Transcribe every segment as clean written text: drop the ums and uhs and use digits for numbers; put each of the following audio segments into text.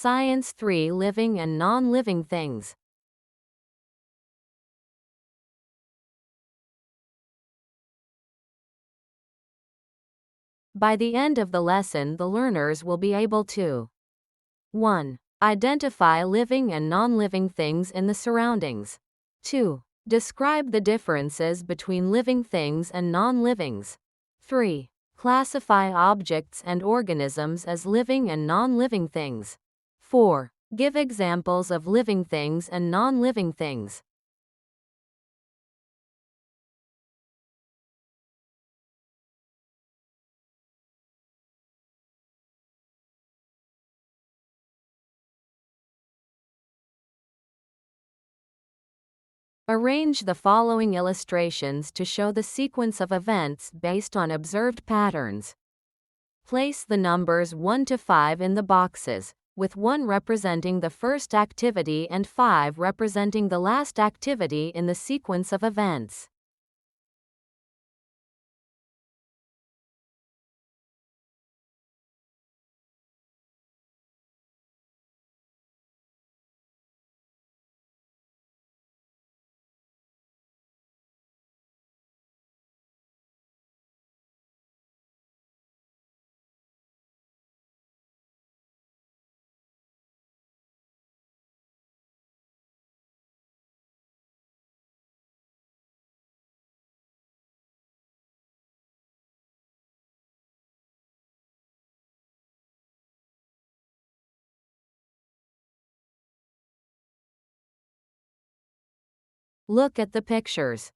Science 3 Living and Non-Living Things. By the end of the lesson, the learners will be able to 1. Identify living and non-living things in the surroundings. 2. Describe the differences between living things and non-livings. 3. Classify objects and organisms as living and non-living things. 4. Give examples of living things and non-living things. Arrange the following illustrations to show the sequence of events based on observed patterns. Place the numbers 1 to 5 in the boxes, with 1 representing the first activity and 5 representing the last activity in the sequence of events. Look at the pictures.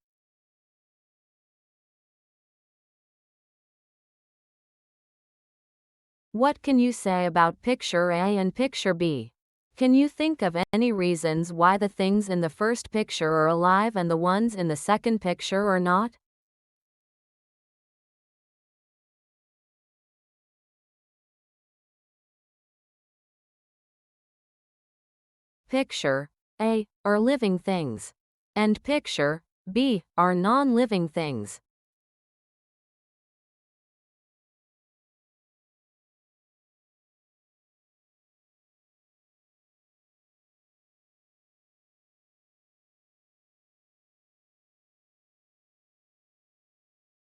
What can you say about picture A and picture B? Can you think of any reasons why the things in the first picture are alive and the ones in the second picture are not? Picture A are living things, and picture B are non-living things.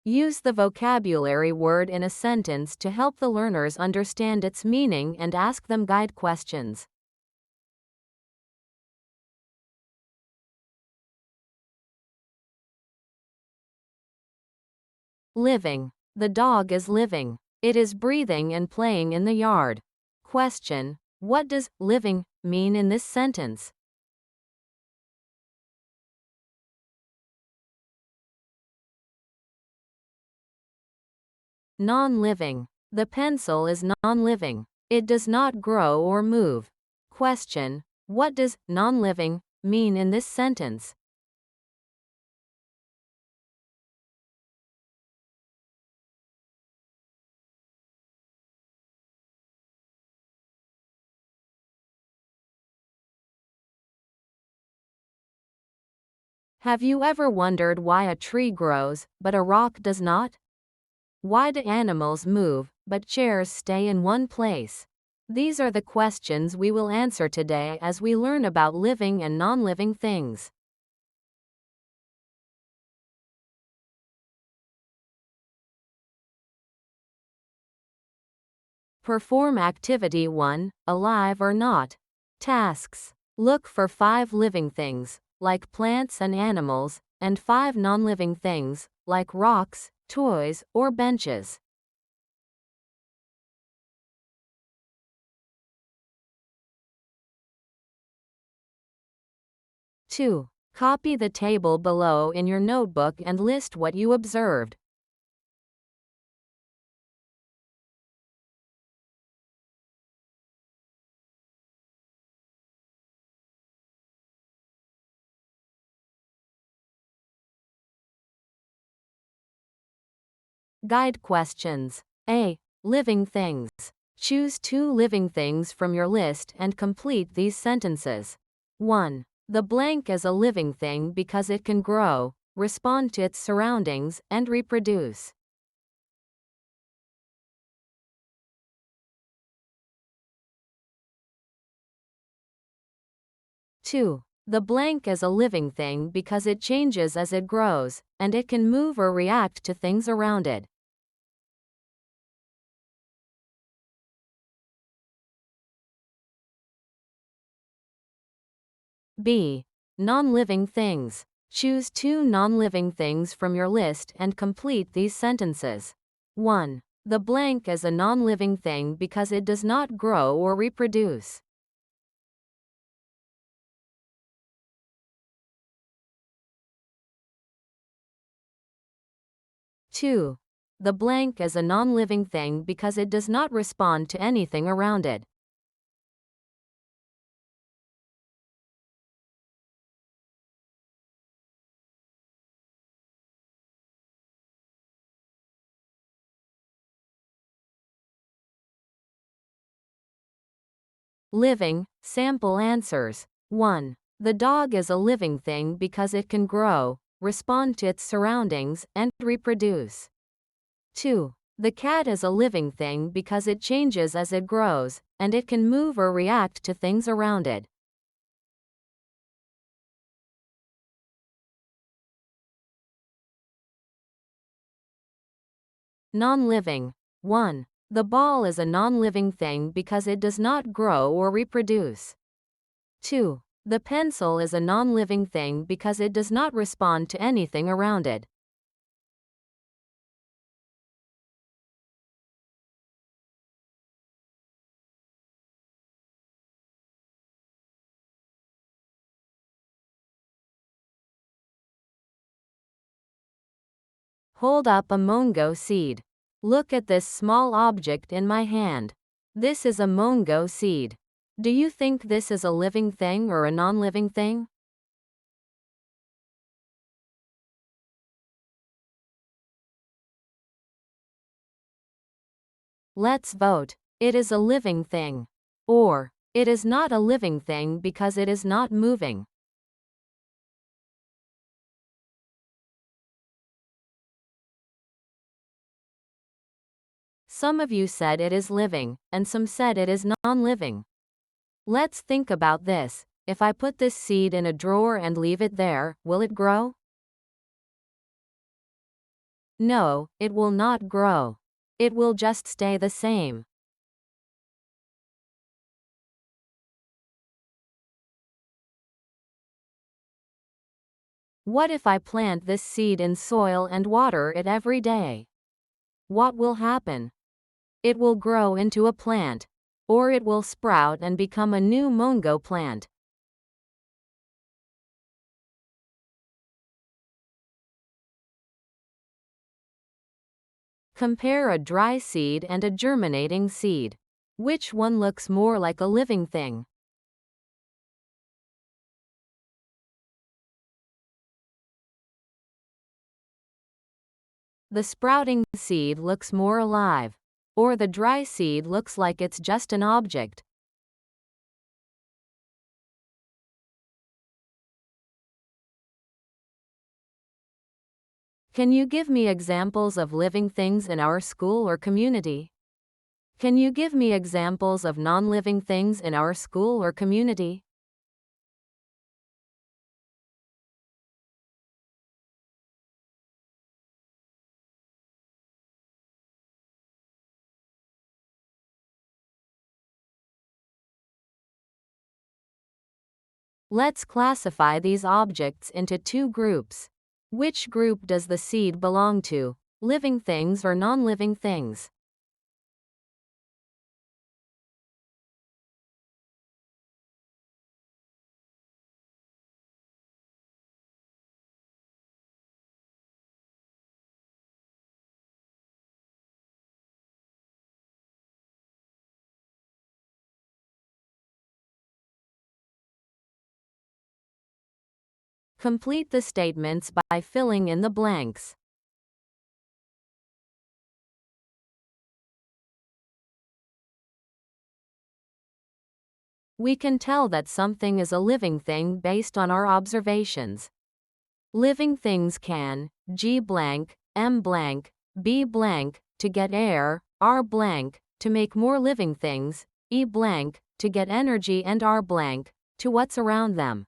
Use the vocabulary word in a sentence to help the learners understand its meaning and ask them guide questions. Living. The dog is living. It is breathing and playing in the yard. Question. What does living mean in this sentence? Non-living. The pencil is non-living. It does not grow or move. Question. What does non-living mean in this sentence? Have you ever wondered why a tree grows, but a rock does not? Why do animals move, but chairs stay in one place? These are the questions we will answer today as we learn about living and non-living things. Perform activity 1, alive or not. Tasks. Look for 5 living things, like plants and animals, and 5 non-living things, like rocks, toys, or benches. Two. Copy the table below in your notebook and list what you observed. Guide questions. A. Living things. Choose 2 living things from your list and complete these sentences. 1. The blank is a living thing because it can grow, respond to its surroundings, and reproduce. 2. The blank is a living thing because it changes as it grows, and it can move or react to things around it. B. Non-living things. Choose 2 non-living things from your list and complete these sentences. 1. The blank is a non-living thing because it does not grow or reproduce. 2. The blank is a non-living thing because it does not respond to anything around it. Living, sample answers. 1. The dog is a living thing because it can grow, respond to its surroundings, and reproduce. 2. The cat is a living thing because it changes as it grows, and it can move or react to things around it. Non-living. 1. The ball is a non-living thing because it does not grow or reproduce. 2. The pencil is a non-living thing because it does not respond to anything around it. Hold up a mango seed. Look at this small object in my hand. This is a mango seed. Do you think this is a living thing or a non-living thing? Let's vote. It is a living thing. Or, it is not a living thing because it is not moving. Some of you said it is living, and some said it is non-living. Let's think about this. If I put this seed in a drawer and leave it there, will it grow? No, it will not grow. It will just stay the same. What if I plant this seed in soil and water it every day? What will happen? It will grow into a plant, or it will sprout and become a new mango plant. Compare a dry seed and a germinating seed. Which one looks more like a living thing? The sprouting seed looks more alive, or the dry seed looks like it's just an object. Can you give me examples of living things in our school or community? Can you give me examples of non-living things in our school or community? Let's classify these objects into 2 groups. Which group does the seed belong to? Living things or non-living things? Complete the statements by filling in the blanks. We can tell that something is a living thing based on our observations. Living things can G blank, M blank, B blank, to get air, R blank, to make more living things, E blank, to get energy, and R blank, to what's around them.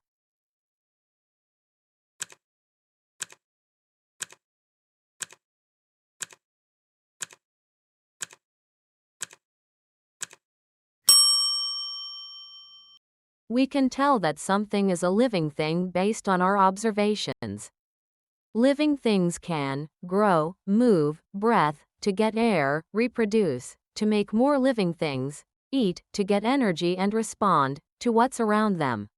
We can tell that something is a living thing based on our observations. Living things can grow, move, breath, to get air, reproduce, to make more living things, eat, to get energy and respond to what's around them.